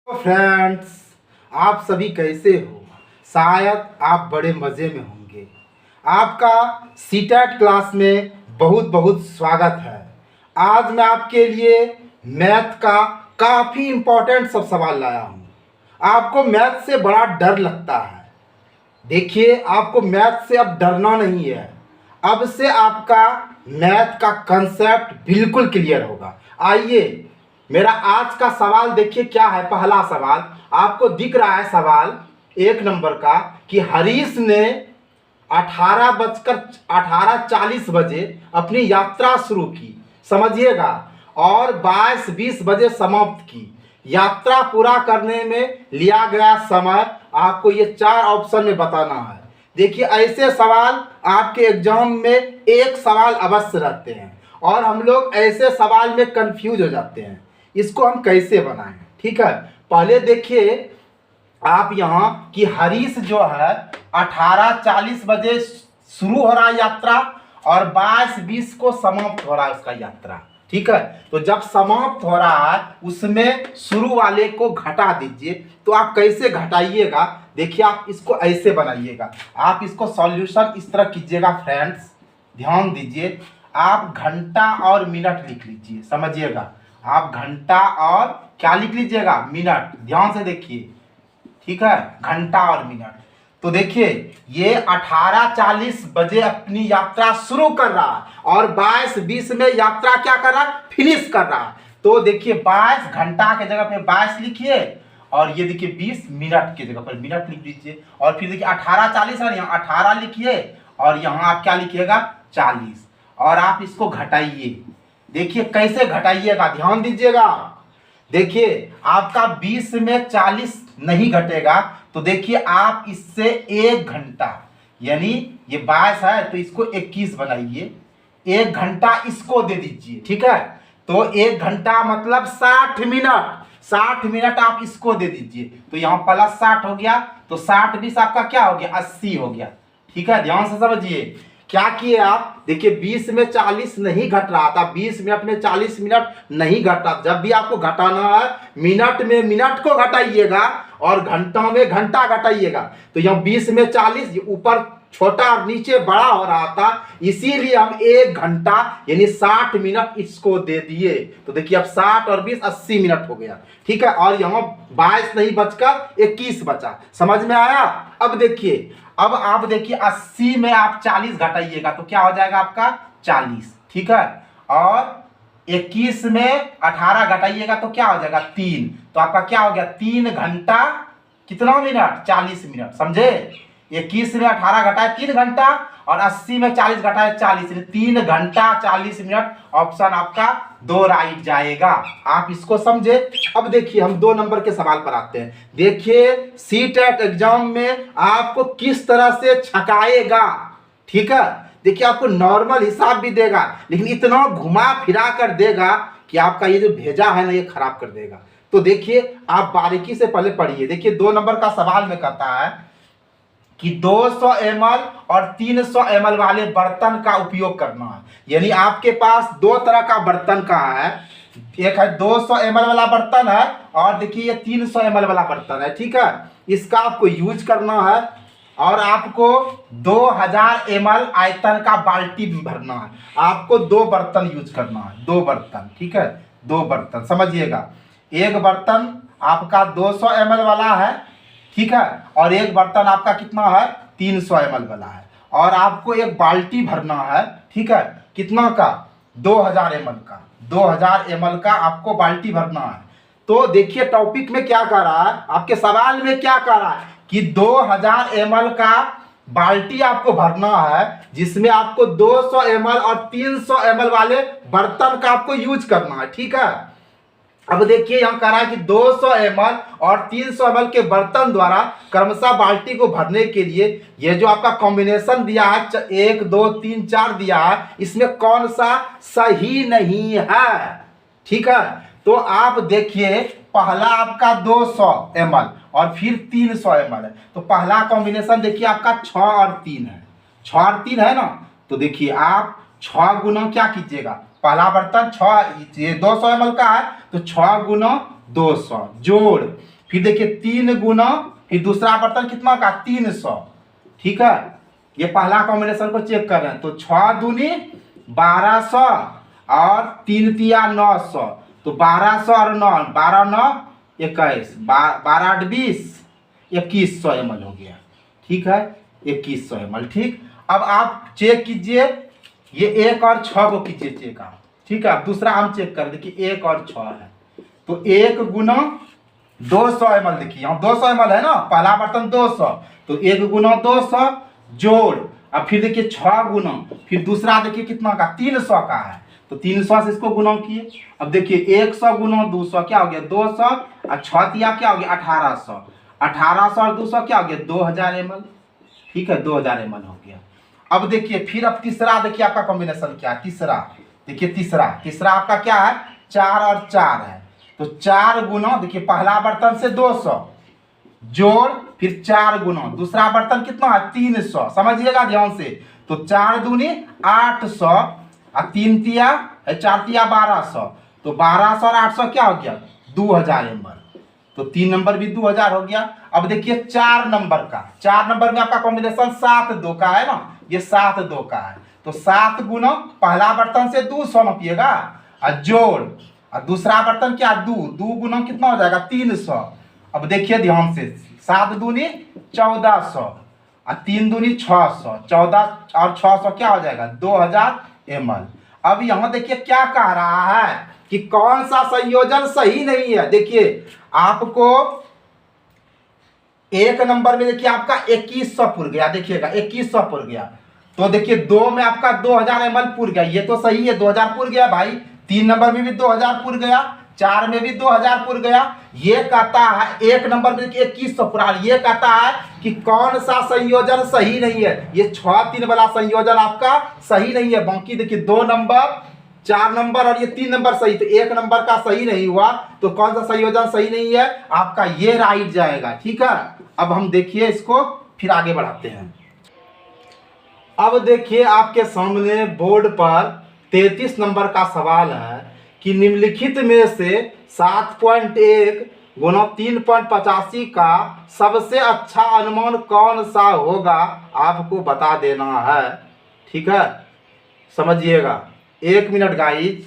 तो फ्रेंड्स, आप सभी कैसे हो? शायद आप बड़े मज़े में होंगे। आपका सीटेट क्लास में बहुत बहुत स्वागत है। आज मैं आपके लिए मैथ का काफ़ी इम्पोर्टेंट सब सवाल लाया हूँ। आपको मैथ से बड़ा डर लगता है। देखिए, आपको मैथ से अब डरना नहीं है। अब से आपका मैथ का कंसेप्ट बिल्कुल क्लियर होगा। आइए, मेरा आज का सवाल देखिए क्या है। पहला सवाल आपको दिख रहा है, सवाल 1 नंबर का, कि हरीश ने 18:40 बजे अपनी यात्रा शुरू की, समझिएगा, और 22:20 बजे समाप्त की। यात्रा पूरा करने में लिया गया समय आपको ये 4 ऑप्शन में बताना है। देखिए, ऐसे सवाल आपके एग्जाम में एक सवाल अवश्य रहते हैं और हम लोग ऐसे सवाल में कंफ्यूज हो जाते हैं। इसको हम कैसे बनाएं? ठीक है, पहले देखिए आप यहाँ कि हरीश जो है 18:40 बजे शुरू हो रहा है यात्रा और 22:20 को समाप्त हो रहा है उसका यात्रा। ठीक है, तो जब समाप्त हो रहा है उसमें शुरू वाले को घटा दीजिए। तो आप कैसे घटाइएगा? देखिए, आप इसको ऐसे बनाइएगा। आप इसको सॉल्यूशन इस तरह कीजिएगा। फ्रेंड्स, ध्यान दीजिए, आप घंटा और मिनट लिख लीजिए। समझिएगा, आप घंटा और क्या लिख लीजिएगा? मिनट। ध्यान से देखिए, ठीक है, घंटा और मिनट। तो देखिए, ये 18:40 बजे अपनी यात्रा शुरू कर रहा है और 22:20 में यात्रा क्या कर रहा है? फिनिश कर रहा है। तो देखिए, 22 घंटा के जगह पे 22 लिखिए और ये देखिए 20 मिनट के जगह पर मिनट लिख दीजिए। और फिर देखिए 18:40 है, यहाँ 18 लिखिए और यहाँ आप क्या लिखिएगा? 40। और आप इसको घटाइए। देखिए कैसे घटाइएगा, ध्यान दीजिएगा। देखिए, आपका 20 में 40 नहीं घटेगा, तो देखिए आप इससे 1 घंटा, यानी ये 22 है तो इसको 21 बनाइए, 1 घंटा इसको दे दीजिए। ठीक है, तो 1 घंटा मतलब 60 मिनट। 60 मिनट आप इसको दे दीजिए, तो यहाँ प्लस 60 हो गया, तो 60 20 आपका क्या हो गया? 80 हो गया। ठीक है, ध्यान से समझिए क्या किए आप। देखिए, 20 में 40 नहीं घट रहा था, 20 मिनट में 40 मिनट नहीं घटा। जब भी आपको घटाना है, मिनट में मिनट को घटाइएगा और घंटा में घंटा घटाइएगा। तो यहाँ 20 में 40, ऊपर छोटा और नीचे बड़ा हो रहा था, इसीलिए हम 1 घंटा यानी 60 मिनट इसको दे दिए। तो देखिए, अब 60 और 20 80 मिनट हो गया। ठीक है, और यहाँ 22 नहीं बचकर 21 बचा। समझ में आया? अब देखिए, अब आप देखिए 80 में आप 40 घटाइएगा तो क्या हो जाएगा आपका? 40। ठीक है, और 21 में 18 घटाइएगा तो क्या हो जाएगा? 3। तो आपका क्या हो गया? 3 घंटा कितना मिनट? 40 मिनट। समझे? 21 में 18 घटाए 3 घंटा और 80 में 40 घटाए 40, 3 घंटा 40 मिनट। ऑप्शन आपका 2 राइट जाएगा। आप इसको समझे। अब देखिए, हम 2 नंबर के सवाल पर आते हैं। देखिए, सीटेट एग्जाम में आपको किस तरह से छकाएगा। ठीक है, देखिए आपको नॉर्मल हिसाब भी देगा, लेकिन इतना घुमा फिरा कर देगा कि आपका ये जो भेजा है ना, ये खराब कर देगा। तो देखिए, आप बारीकी से पहले पढ़िए। देखिए, 2 नंबर का सवाल में कहता है कि 200 ml और 300 ml वाले बर्तन का उपयोग करना है। यानी आपके पास 2 तरह का बर्तन का है। एक है 200 ml वाला बर्तन है और देखिए ये 300 ml वाला बर्तन है। ठीक है, इसका आपको यूज करना है और आपको 2000 ml आयतन का बाल्टी भरना है। आपको 2 बर्तन यूज करना है, 2 बर्तन। ठीक है, 2 बर्तन समझिएगा। एक बर्तन आपका 200 ml वाला है, ठीक है, और एक बर्तन आपका कितना है? 300 ml वाला है। और आपको एक बाल्टी भरना है। ठीक है, कितना का? 2000 ml का। 2000 ml का आपको बाल्टी भरना है। तो देखिए टॉपिक में क्या कह रहा है, आपके सवाल में क्या कह रहा है कि 2000 ml का बाल्टी आपको भरना है, जिसमें आपको 200 ml और 300 ml वाले बर्तन का आपको यूज करना है। ठीक है, अब देखिए यहाँ कह रहा है कि 200 ml और 300 ml के बर्तन द्वारा क्रमशः बाल्टी को भरने के लिए ये जो आपका कॉम्बिनेशन दिया है 1 2 3 4 दिया है, इसमें कौन सा सही नहीं है। ठीक है, तो आप देखिए, पहला आपका 200 ml और फिर 300 ml है। तो पहला कॉम्बिनेशन देखिए आपका 6 और 3 है। 6 और 3 है ना, तो देखिए आप 6 गुना क्या कीजिएगा? पहला बर्तन 6, ये 200 ml का है तो 6 गुना 200 जोड़ फिर देखिए 3 गुना, फिर दूसरा बर्तन कितना का 300। ठीक है, ये पहला कॉम्बिनेशन को चेक कर रहे हैं। तो 6 दूनी 1200 और 3 तिया 900, तो 1200 और 9, 12 9 21, 12 8 20, 2100 ml हो गया। ठीक है, 2100 ml। ठीक, अब आप चेक कीजिए, ये 1 और 6 को कीजिए चेक आप। ठीक है, अब दूसरा हम चेक कर, देखिए 1 और 6 है, तो 1 गुना 200 ml, देखिए यहाँ 200 ml है ना, पहला बर्तन 200, तो 1 गुना 200 जोड़, अब फिर देखिए 6 गुना, फिर दूसरा देखिए कितना का 300 का है, तो 300 से इसको गुना किए। अब देखिए 100 गुना 200 क्या हो गया 200, और 6 तिया क्या हो गया 1800, 1800 और 200 क्या हो गया 2000 ml। ठीक है, 2000 ml हो गया। अब देखिए फिर अब तीसरा देखिए आपका कॉम्बिनेशन क्या है, तीसरा देखिए, तीसरा आपका क्या है 4 और 4 है, तो 4 गुना, देखिए पहला बर्तन से 200 जोड़, फिर 4 गुना, दूसरा बर्तन कितना है 300, समझिएगा ध्यान से। तो 4 दूनी 800 और 3 तिया 4 तिया 1200, तो 1200 और 800 क्या हो गया 2000 ml, तो 3 नंबर भी 2000 हो गया। अब देखिए 4 नंबर का, 4 नंबर में आपका कॉम्बिनेशन 7 2 का है ना, ये 7 2 का है, तो 7 गुना, पहला बर्तन से 200 मापिएगा और जोड़, और दूसरा बर्तन क्या 2 गुना कितना हो जाएगा 300। अब देखिए ध्यान से, 7 दूनी 1400 और 3 दूनी 600, 14 और 600 क्या हो जाएगा 2000 ml। अब यहाँ देखिए क्या कह रहा है कि कौन सा संयोजन सही नहीं है। देखिए आपको 1 नंबर में देखिए आपका 2100 पुर गया, देखिएगा 2100 पुर गया, तो देखिए 2 में आपका 2000 ml पुर गया, ये तो सही है 2000 पुर गया भाई। 3 नंबर में भी 2000 पुर गया, 4 में भी 2000 पुर गया। ये कहता है 1 नंबर में 2100 पुरा, ये कहता है कि कौन सा संयोजन सही नहीं है, ये 6 3 वाला संयोजन आपका सही नहीं है। बाकी देखिए 2 नंबर 4 नंबर और ये 3 नंबर सही, तो 1 नंबर का सही नहीं हुआ, तो कौन सा संयोजन सही नहीं है आपका, ये राइट जाएगा। ठीक है, अब हम देखिए इसको फिर आगे बढ़ाते हैं। अब देखिए आपके सामने बोर्ड पर 33 नंबर का सवाल है कि निम्नलिखित में से 7.1 गुना 3.85 का सबसे अच्छा अनुमान कौन सा होगा, आपको बता देना है। ठीक है, समझिएगा, 1 मिनट गाइज।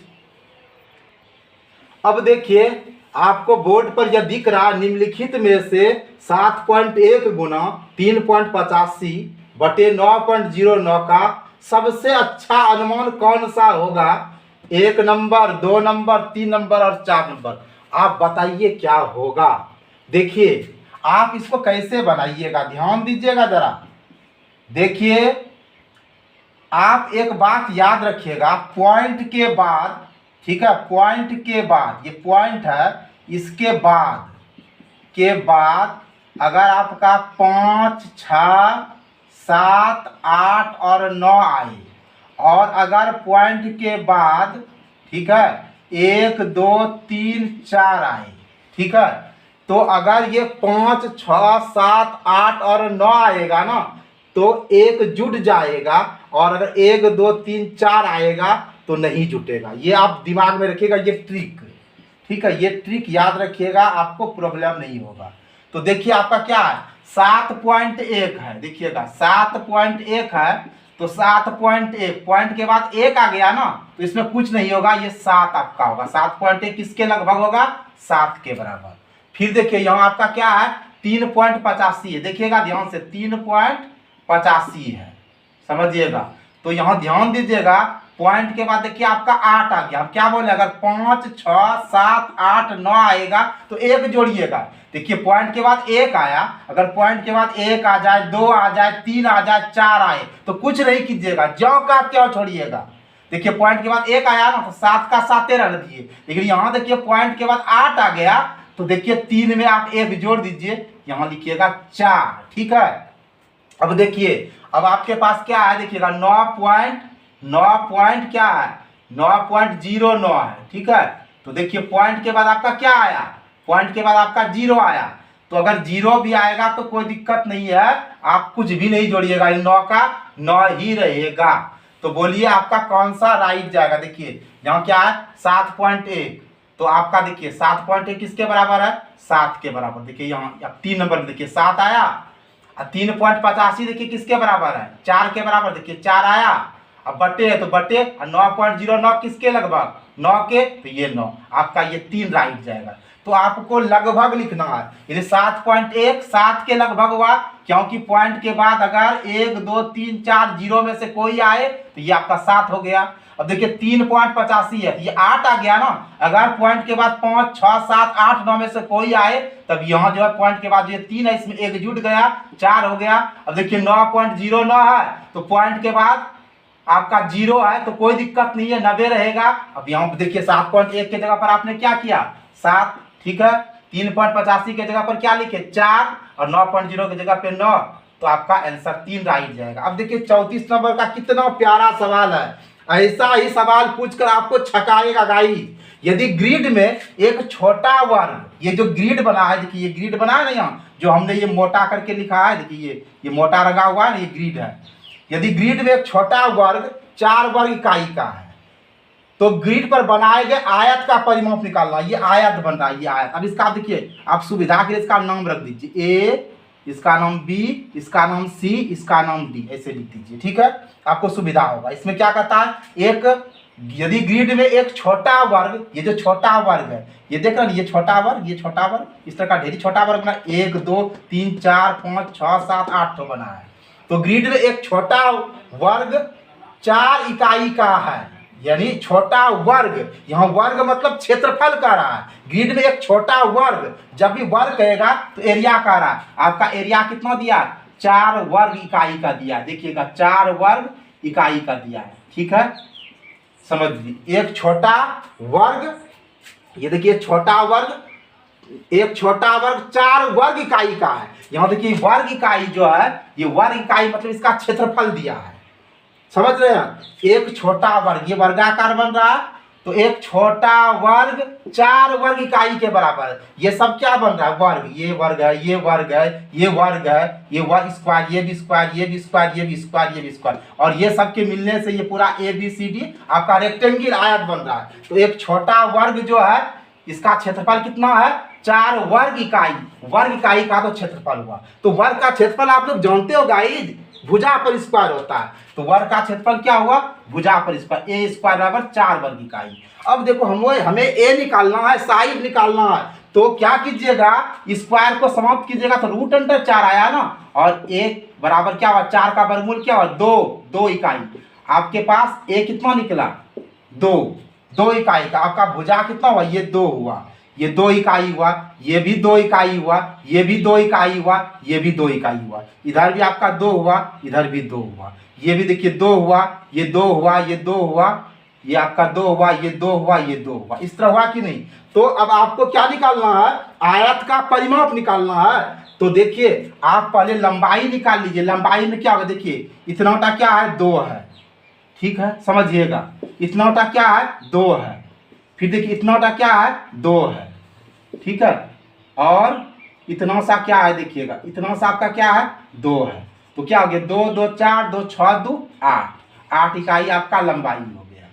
अब देखिए आपको बोर्ड पर यह दिख रहा, निम्नलिखित में से 7.1 गुना 3.85 बटे 9.09 का सबसे अच्छा अनुमान कौन सा होगा। 1 नंबर, 2 नंबर, 3 नंबर और 4 नंबर, आप बताइए क्या होगा। देखिए आप इसको कैसे बनाइएगा, ध्यान दीजिएगा जरा। देखिए आप एक बात याद रखिएगा, पॉइंट के बाद, ठीक है, पॉइंट के बाद, ये पॉइंट है, इसके बाद अगर आपका 5 6 7 8 और 9 आए, और अगर पॉइंट के बाद, ठीक है, 1 2 3 4 आए, ठीक है, तो अगर ये 5 6 7 8 और 9 आएगा ना, तो 1 जुट जाएगा, और अगर 1 2 3 4 आएगा तो नहीं जुटेगा। ये आप दिमाग में रखिएगा, ये ट्रिक, ठीक है, ये ट्रिक याद रखिएगा, आपको प्रॉब्लम नहीं होगा। तो देखिए आपका क्या है 7.1 है, देखिएगा 7.1 है, तो 7.1 पॉइंट के बाद 1 आ गया ना, तो इसमें कुछ नहीं होगा, ये 7 आपका होगा। 7.1 किसके लगभग होगा 7 के बराबर। फिर देखिए यहाँ आपका क्या है 3.85 है, देखिएगा ध्यान से 3.85 है, समझिएगा। तो यहाँ ध्यान दीजिएगा, पॉइंट के बाद देखिए आपका 8 आ गया। हम क्या बोले, अगर 5 6 7 8 9 आएगा तो 1 जोड़िएगा। देखिए पॉइंट के बाद 1 आया, अगर पॉइंट के बाद 1 आ जाए, 2 आ जाए, 3 आ जाए, 4 आए, तो कुछ नहीं कीजिएगा, ज्यों का त्यों छोड़िएगा। देखिए पॉइंट के बाद 1 आया ना, तो 7 का 7 रहने दीजिए। लेकिन यहाँ देखिए पॉइंट के बाद 8 आ गया, तो देखिए 3 में आप 1 जोड़ दीजिए, यहाँ लिखिएगा 4, ठीक है। अब देखिए अब आपके पास क्या है, देखिएगा 9 क्या है 9.09 है, ठीक है। तो देखिए पॉइंट के बाद आपका क्या आया, पॉइंट के बाद आपका 0 आया, तो अगर 0 भी आएगा तो कोई दिक्कत नहीं है, आप कुछ भी नहीं जोड़िएगा, 9 का 9 ही रहेगा। तो बोलिए आपका कौन सा राइट जाएगा। देखिए यहाँ क्या है 7.1, तो आपका देखिए 7.1 किसके बराबर है, 7 के बराबर। देखिए यहाँ अब 3 नंबर में देखिए 7 आया, और 3.85 देखिए किसके बराबर है, 4 के बराबर। देखिए 4 आया, अब बट्टे है तो बट्टे, और 9.09 किसके लगभग, 9 के, तो ये 9 आपका, ये 3 राइट जाएगा। तो आपको लगभग लिखना है, ये 7.1 7 के लगभग हुआ, क्योंकि पॉइंट के बाद अगर 1 2 3 4 जीरो में से कोई आए तो ये आपका 7 हो गया। अब देखिए 3.85 है, ये 8 आ गया ना, अगर पॉइंट के बाद 5 6 7 8 9 में से कोई आए तब यहाँ जो है पॉइंट के बाद ये 3 है, इसमें एक जुट गया, 4 हो गया। अब देखिए 9.09 है, तो पॉइंट के बाद आपका 0 है, तो कोई दिक्कत नहीं है, 90 रहेगा। अब यहाँ देखिए 7.1 के जगह पर आपने क्या किया, 7, ठीक है। 3.85 के जगह पर क्या लिखे, 4, और 9.0 की जगह पे 9, तो आपका आंसर 3 राइट जाएगा। अब देखिए 34 नंबर का कितना प्यारा सवाल है, ऐसा ही सवाल पूछकर आपको छकाएगा गाइस। यदि ग्रिड में एक छोटा वर्ग, ये जो ग्रिड बना है, देखिए ये ग्रिड बना है ना, यहाँ जो हमने ये मोटा करके लिखा है, देखिए ये मोटा लगा हुआ है ना, ये ग्रिड है। यदि ग्रिड में एक छोटा वर्ग 4 वर्ग इकाई का है, तो ग्रिड पर बनाए गए आयत का परिमाप निकालना। ये आयत बन रहा है, ये आयत। अब इसका आप देखिए, आप सुविधा के लिए इसका नाम रख दीजिए, ए, इसका नाम बी, इसका नाम सी, इसका नाम डी, ऐसे लिख दीजिए, ठीक है, आपको सुविधा होगा। इसमें क्या कहता है, एक यदि ग्रिड में एक छोटा वर्ग, ये जो छोटा वर्ग है, ये देख रहे हैं, ये छोटा वर्ग, ये छोटा वर्ग, इस तरह का ढेरी छोटा वर्ग बना, 1 2 3 4 5 6 7 8 तो बना है। तो ग्रिड में एक छोटा वर्ग 4 इकाई का है, यानी छोटा वर्ग, यहाँ वर्ग मतलब क्षेत्रफल का रहा है। ग्रिड में एक छोटा वर्ग, जब भी वर्ग कहेगा तो एरिया का रहा है। आपका एरिया कितना दिया, 4 वर्ग इकाई का दिया, देखिएगा 4 वर्ग इकाई का दिया है, ठीक है, समझ लीजिए। एक छोटा वर्ग, ये देखिए छोटा वर्ग, एक छोटा वर्ग 4 वर्ग इकाई का है। यहाँ देखिए वर्ग इकाई जो है, ये वर्ग इकाई मतलब इसका क्षेत्रफल दिया है, समझ रहे हैं। एक छोटा वर्ग, ये वर्गाकार बन रहा है, तो एक छोटा वर्ग 4 वर्ग इकाई के बराबर है। ये सब क्या बन रहा है, वर्ग, ये वर्ग है, ये वर्ग है, ये वर्ग है, ये वर्ग स्क्वायर, ये भी स्क्वायर, ये भी स्क्वायर, ये भी स्क्वायर, ये भी स्क्वायर, और ये सब के मिलने से ये पूरा ABCD आपका रेक्टेंगल आयत बन रहा है। तो एक छोटा वर्ग जो है, इसका क्षेत्रफल कितना है, 4 वर्ग इकाई। वर्ग इकाई का तो क्षेत्रफल हुआ, तो वर्ग का क्षेत्रफल आप लोग जानते हो गाइस, भुजा पर स्क्वायर होता है। तो वर्ग का क्षेत्रफल क्या हुआ, भुजा पर स्क्वायर, ए स्क्वायर बराबर 4 वर्ग इकाई। अब देखो हमें ए निकालना है, साइड निकालना है, तो क्या कीजिएगा, स्क्वायर को समाप्त कीजिएगा, तो √4 आया ना, और ए बराबर क्या हुआ, 4 का वर्गमूल क्या हुआ, 2 इकाई। आपके पास ए कितना निकला, 2 इकाई का। आपका भुजा कितना हुआ, ये 2 हुआ, ये 2 इकाई हुआ, ये भी 2 इकाई हुआ, ये भी 2 इकाई हुआ, ये भी 2 इकाई हुआ, इधर भी आपका 2 हुआ, इधर भी 2 हुआ, ये भी देखिए 2 हुआ, ये 2 हुआ, ये 2 हुआ, ये आपका 2 हुआ, ये 2 हुआ, ये 2 हुआ, इस तरह हुआ कि नहीं। तो अब आपको क्या निकालना है, आयत का परिमाप निकालना है। तो देखिए आप पहले लंबाई निकाल लीजिए। लंबाई में क्या होगा, देखिए इतनाटा क्या है, 2 है, ठीक है, समझिएगा, इतनाटा क्या है, 2 है, फिर देखिए इतनाटा क्या है, 2 है, ठीक है, और इतना सा क्या है, देखिएगा इतना सा आपका क्या है, 2 है, तो क्या हो गया, 2 2 4 2 6 2 8 इकाई आपका लंबाई हो गया,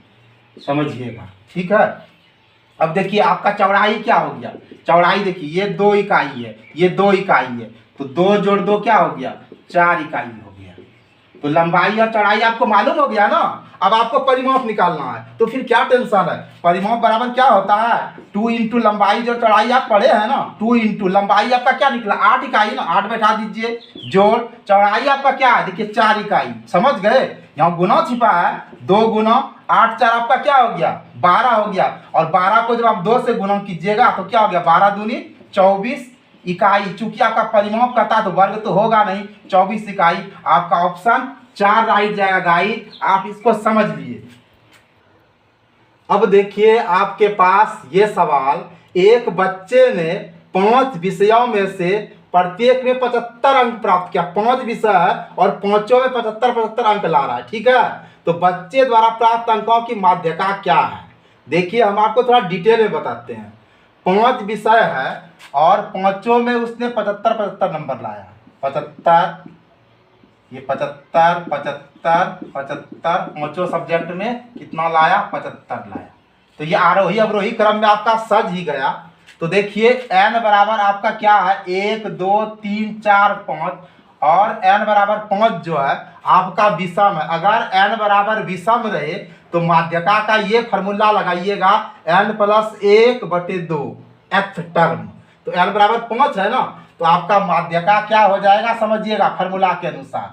समझिएगा, ठीक है। अब देखिए आपका चौड़ाई क्या हो गया, चौड़ाई देखिए ये 2 इकाई है, ये 2 इकाई है, तो 2 जोड़ 2 क्या हो गया, 4 इकाई हो गया। तो लंबाई और चौड़ाई आपको मालूम हो गया ना। अब आपको परिमाप निकालना है, तो फिर क्या टेंशन है, परिमाप बराबर क्या होता है, 2 इंटू लंबाई जो चौड़ाई आप पढ़े हैं ना, 2 इंटू लंबाई आपका क्या निकला, 8 इकाई ना, 8 बैठा दीजिए, जोड़ चौड़ाई आपका क्या है, देखिए 4 इकाई, समझ गए। यहाँ गुना छिपा है, 2 गुना 8 4 आपका क्या हो गया, 12 हो गया, और 12 को जब आप 2 से गुना कीजिएगा तो क्या हो गया, 12 दूनी 24 इकाई। चूंकि आपका परिमाप करता है तो वर्ग तो होगा नहीं, 24 इकाई। आपका ऑप्शन 4 राइट जाएगा गाइस, आप इसको समझ लिए। अब देखिए आपके पास ये सवाल, एक बच्चे ने 5 विषयों में से प्रत्येक में 75 अंक प्राप्त किया। 5 विषय है और पांचों में 75 अंक ला रहा है, ठीक है। तो बच्चे द्वारा प्राप्त अंकों की माध्यका क्या है, देखिए हम आपको थोड़ा डिटेल में बताते हैं। 5 विषय है और पांचों में उसने 75 नंबर लाया, 75, ये 75 75 75, पांचों सब्जेक्ट में कितना लाया, 75 लाया, तो ये आरोही अवरोही क्रम में आपका सज ही गया। तो देखिए n बराबर आपका क्या है 1 2 3 4 5 और n बराबर 5 जो है आपका विषम है। अगर n बराबर विषम रहे तो माध्यका का ये फॉर्मूला लगाइएगा n+1/2 th टर्म। तो n बराबर 5 है ना, तो आपका माध्यका क्या हो जाएगा समझिएगा, फॉर्मूला के अनुसार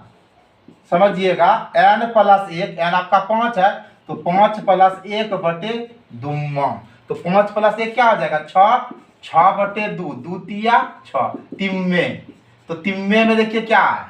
समझिएगा n+1, n आपका 5 है तो 5+1/2, तो 5+1 क्या हो जाएगा 6, 6/2, 2 तिया 6, तिम्मे। तो तिम्मे में देखिए क्या है,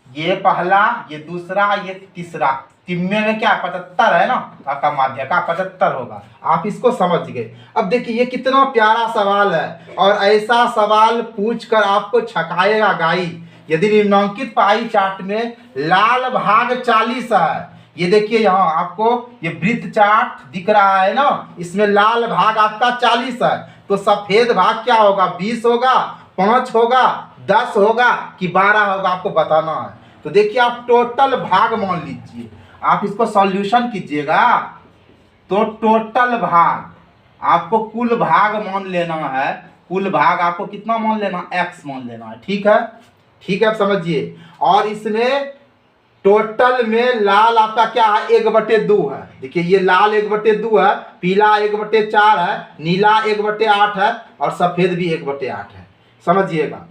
ये पहला, ये दूसरा, ये तीसरा, तिम्मे में क्या 75 है ना, आपका माध्यका 75 होगा। आप इसको समझ गए। अब देखिए ये कितना प्यारा सवाल है और ऐसा सवाल पूछकर आपको छकाएगा गाइड। यदि निम्नांकित पाई चार्ट में लाल भाग 40 है, ये देखिए यहाँ आपको ये वृत्त चार्ट दिख रहा है ना, इसमें लाल भाग आपका 40 है, तो सफेद भाग क्या होगा 20 होगा, 5 होगा, 10 होगा कि 12 होगा, आपको बताना है। तो देखिए आप टोटल भाग मान लीजिए, आप इसको सॉल्यूशन कीजिएगा तो टोटल भाग आपको कुल भाग मान लेना है। कुल भाग आपको कितना मान लेना, x मान लेना है। ठीक है, ठीक है, आप समझिए। और इसमें टोटल में लाल आपका क्या है 1/2 है। देखिए ये लाल 1/2 है, पीला 1/4 है, नीला 1/8 है और सफेद भी 1/8 है। समझिएगा,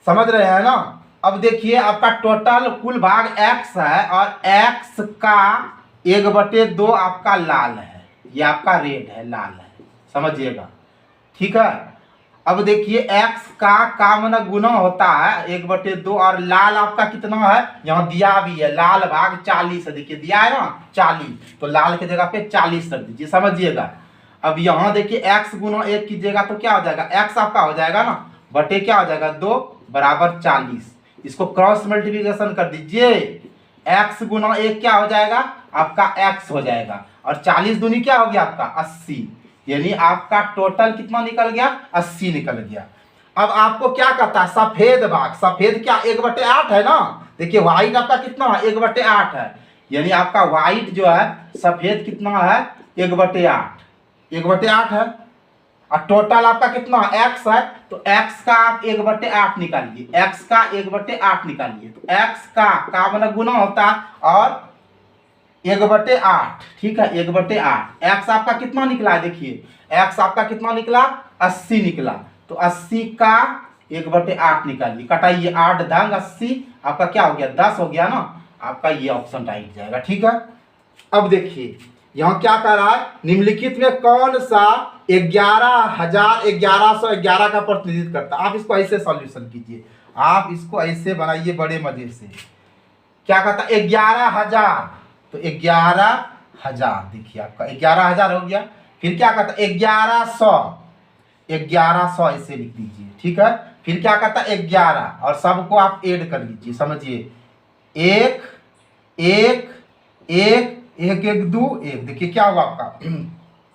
समझ रहे हैं ना। अब देखिए आपका टोटल कुल भाग x है और x का 1/2 आपका लाल है, ये आपका रेड है, लाल है, समझिएगा। ठीक है, अब देखिए x का माना गुना होता है 1/2 और लाल आपका कितना है, यहाँ दिया भी है, लाल भाग 40 है, देखिए दिया है ना 40, तो लाल के जगह पे 40 रख दीजिए, समझिएगा। अब यहाँ देखिए x गुना 1 कीजिएगा तो क्या हो जाएगा, x आपका हो जाएगा ना बटे क्या हो जाएगा 2 बराबर 40। इसको क्रॉस मल्टीप्लिकेशन कर दीजिए, x गुना 1 क्या हो जाएगा आपका x हो जाएगा और 40 दूनी क्या हो गया आपका 80, यानी आपका टोटल कितना निकल गया 80 निकल गया। अब आपको क्या कहता है सफेद भाग, सफेद क्या 1/8 है ना, देखिए व्हाइट आपका कितना है 1/8 है, यानी आपका व्हाइट जो है सफेद कितना है 1/8 है और टोटल आपका कितना x है, तो x का आप 1/8 निकालिए, x का 1/8 निकालिए, तो x का मतलब गुना होता है और 1/8, ठीक है 1/8। x आपका कितना निकला है, देखिए x आपका कितना निकला 80 निकला, तो 80 का 1/8 निकालिए, कटाइए 8 ढंग 80, आपका क्या हो गया 10 हो गया ना, आपका ये ऑप्शन राइट जाएगा। ठीक है, अब देखिए यहाँ क्या कर रहा है, निम्नलिखित में कौन सा 11,1111 का प्रतिनिधित्व करता है। आप इसको ऐसे सॉल्यूशन कीजिए, आप इसको ऐसे बनाइए बड़े मजे से। क्या कहता है 11,000, तो 11,000 देखिए आपका 11,000 हो गया। फिर क्या कहता है 1100, 1100 ऐसे लिख दीजिए, ठीक है। फिर क्या कहता है 11 और सबको आप ऐड कर लीजिए, समझिए 1 1 1 1 1 2 1, देखिए क्या होगा आपका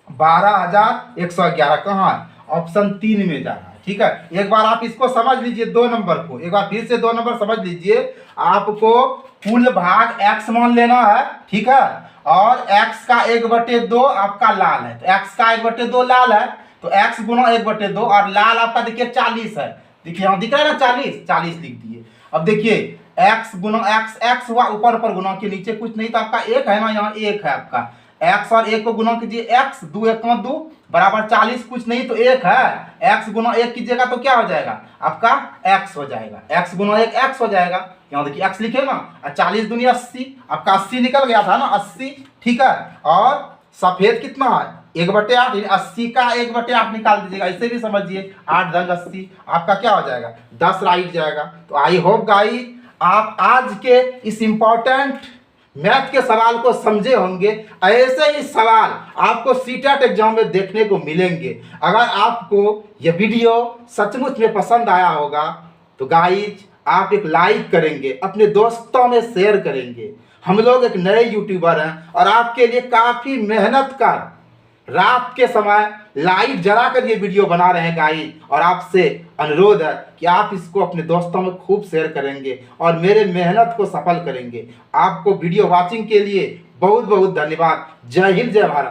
12,111 कहाँ है, ऑप्शन 3 में जा रहा है। ठीक है, एक बार आप इसको समझ लीजिए 2 नंबर को, एक बार फिर से 2 नंबर समझ लीजिए। आपको कुल भाग x मान लेना है, ठीक है, और x का 1/2 आपका लाल है, तो x का 1/2 लाल है, तो x गुना 1/2 और लाल आपका देखिए 40 है, देखिए यहाँ दिख रहा है ना 40 लिख दिए। अब देखिए x गुना x हुआ ऊपर ऊपर गुना के नीचे कुछ नहीं, तो आपका 1 है ना, यहाँ 1 है आपका, x और 1 को गुना कीजिए, x 2 1 2 बराबर 40, कुछ नहीं तो 1 है, x गुना 1 कीजिएगा तो क्या हो जाएगा आपका x हो जाएगा, x गुना 1 x हो जाएगा, यहाँ देखिए x लिखे ना, और 40 दूनी 80, आपका 80 निकल गया था ना 80, ठीक है। और सफेद कितना है 1/8, 80 का 1/8 निकाल दीजिएगा, ऐसे भी समझिए 8 ढंग 80, आपका क्या हो जाएगा 10 राइट जाएगा। तो आई होप गाइस आप आज के इस इंपॉर्टेंट मैथ के सवाल को समझे होंगे। ऐसे ही सवाल आपको सीटेट एग्जाम में देखने को मिलेंगे। अगर आपको यह वीडियो सचमुच में पसंद आया होगा तो गाइज आप एक लाइक करेंगे, अपने दोस्तों में शेयर करेंगे। हम लोग एक नए यूट्यूबर हैं और आपके लिए काफ़ी मेहनत कर रात के समय लाइट जला कर ये वीडियो बना रहे हैं गाइस, और आपसे अनुरोध है कि आप इसको अपने दोस्तों में खूब शेयर करेंगे और मेरे मेहनत को सफल करेंगे। आपको वीडियो वाचिंग के लिए बहुत बहुत धन्यवाद। जय हिंद, जय भारत।